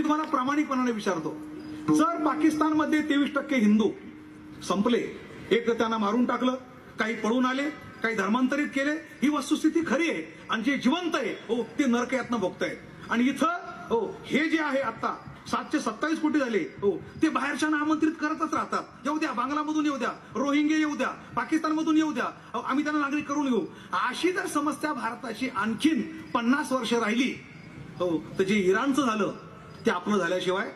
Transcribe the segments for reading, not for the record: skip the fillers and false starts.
मी तुम्हाला प्रामाणिकपणाने विचारतो, जर पाकिस्तानमध्ये 23% हिंदू संपले, एक तर त्यांना मारून टाकलं, काही पळून आले, काही धर्मांतरित केले, ही वस्तुस्थिती खरी आहे. आणि जे जिवंत आहे हो ते नरक यातनं भोगतायत. आणि इथं हो हे जे आहे आता 727 कोटी झाले हो ते बाहेरच्यांना आमंत्रित करतच राहतात. येऊ द्या, बांगलामधून येऊ द्या, रोहिंगे येऊ द्या, पाकिस्तानमधून येऊ द्या, आम्ही त्यांना नागरिक करून घेऊ. अशी जर समस्या भारताची आणखीन 50 वर्ष राहिली हो तर जे इराणचं झालं ते आपलं झाल्याशिवाय,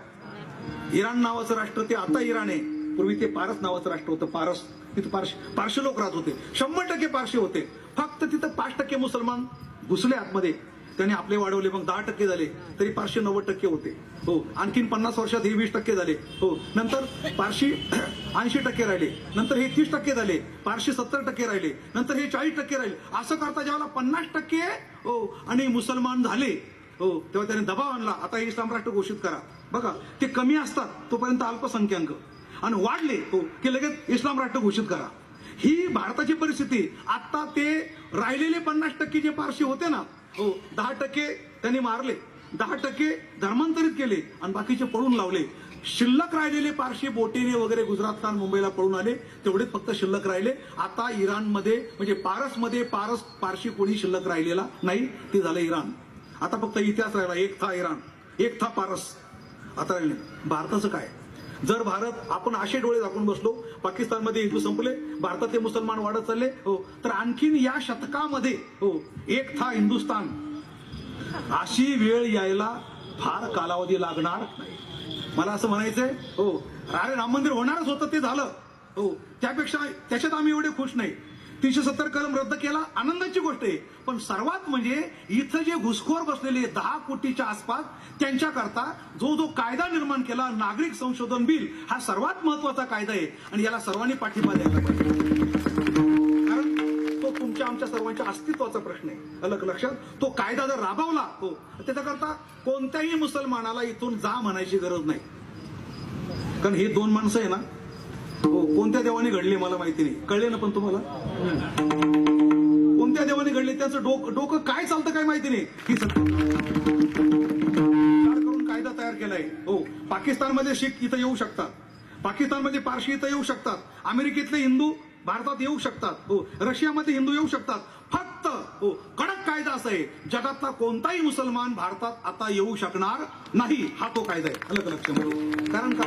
इराण नावाचं राष्ट्र ते आता इराण आहे, पूर्वी ते पारस नावाचं राष्ट्र होतं. पारस, तिथं पारशी लोक राहत होते, 100% पारशी होते. फक्त तिथं 5% मुसलमान घुसले आतमध्ये, त्यांनी आपले वाढवले, मग 10% झाले, तरी पारशी 90% होते हो. आणखीन 50 वर्षात हे 20% झाले हो. नंतर पारशी 80% राहिले, नंतर हे 30% झाले, पारशी 70% राहिले, नंतर हे 40% राहिले. असं करता ज्यावेळेला 50% हो आणि मुसलमान झाले हो तेव्हा त्याने दबाव आणला, आता हे इस्लाम राष्ट्र घोषित करा. बघा ते कमी असतात तोपर्यंत अल्पसंख्याक, आणि वाढले हो की लगेच इस्लाम राष्ट्र घोषित करा. ही भारताची परिस्थिती. आता ते राहिलेले 50% जे पारशी होते ना हो, 10% त्यांनी मारले, 10% धर्मांतरित केले आणि बाकीचे पळून लावले. शिल्लक राहिलेले पारशी बोटीने वगैरे गुजरात मुंबईला पळून आले, तेवढेच फक्त शिल्लक राहिले. आता इराणमध्ये म्हणजे पारसमध्ये पारशी कोणी शिल्लक राहिलेला नाही, ते झालं इराण. आता फक्त इतिहास राहिला, एक था इराण, एक था पारस. आता राहिले. भारताचं काय? जर भारत आपण असे डोळे झाकून बसलो, पाकिस्तानमध्ये हिंदू संपले, भारतातले मुसलमान वाढत चालले हो, तर आणखीन या शतकामध्ये हो एक था हिंदुस्तान अशी वेळ यायला फार कालावधी लागणार नाही. मला असं म्हणायचंय हो, अरे राम मंदिर होणारच होतं, ते झालं हो, त्याच्यात आम्ही एवढे खुश नाही. 370 कलम रद्द केला, आनंदाची गोष्ट आहे. पण सर्वात म्हणजे इथं जे घुसखोर बसलेले 10 कोटीच्या आसपास त्यांच्याकरता जो कायदा निर्माण केला, नागरिक संशोधन बिल, हा सर्वात महत्वाचा कायदा आहे आणि याला सर्वांनी पाठिंबा द्यायला पाहिजे. कारण तो तुमच्या आमच्या सर्वांच्या अस्तित्वाचा प्रश्न आहे. अलग लक्षात, तो कायदा जर राबवला हो त्याच्याकरता कोणत्याही मुसलमानाला इथून जा म्हणायची गरज नाही. कारण हे 2 माणसं आहे ना हो, कोणत्या देवाने घडले मला माहिती नाही, कळले ना पण तुम्हाला कोणत्या देवाने घडले, त्याचं डोकं काय चालतं काय माहिती नाही. ही करून कायदा तयार केलाय हो. पाकिस्तानमध्ये शीख इथं येऊ शकतात, पाकिस्तानमध्ये पारशी इथं येऊ शकतात, अमेरिकेतले हिंदू भारतात येऊ शकतात हो, रशियामध्ये हिंदू येऊ शकतात. फक्त हो कडक कायदा असा आहे, जगातला कोणताही मुसलमान भारतात आता येऊ शकणार नाही, हा तो कायदा आहे. अलग लक्षात. कारण का?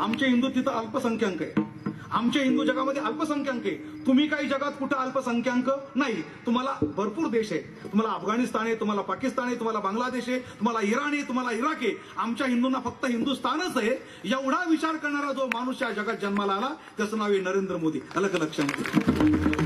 आमचे हिंदू तिथं अल्पसंख्याक आहे, आमचे हिंदू जगामध्ये अल्पसंख्याक आहे. तुम्ही काही जगात कुठं अल्पसंख्याक नाही, तुम्हाला भरपूर देश आहे. तुम्हाला अफगाणिस्तान आहे, तुम्हाला पाकिस्तान आहे, तुम्हाला बांगलादेश आहे, तुम्हाला इराण आहे, तुम्हाला इराक आहे. आमच्या हिंदूंना फक्त हिंदुस्थानच आहे. एवढा विचार करणारा जो माणूस या जगात जन्माला आला त्याचं नाव आहे नरेंद्र मोदी. अलग लक्षात.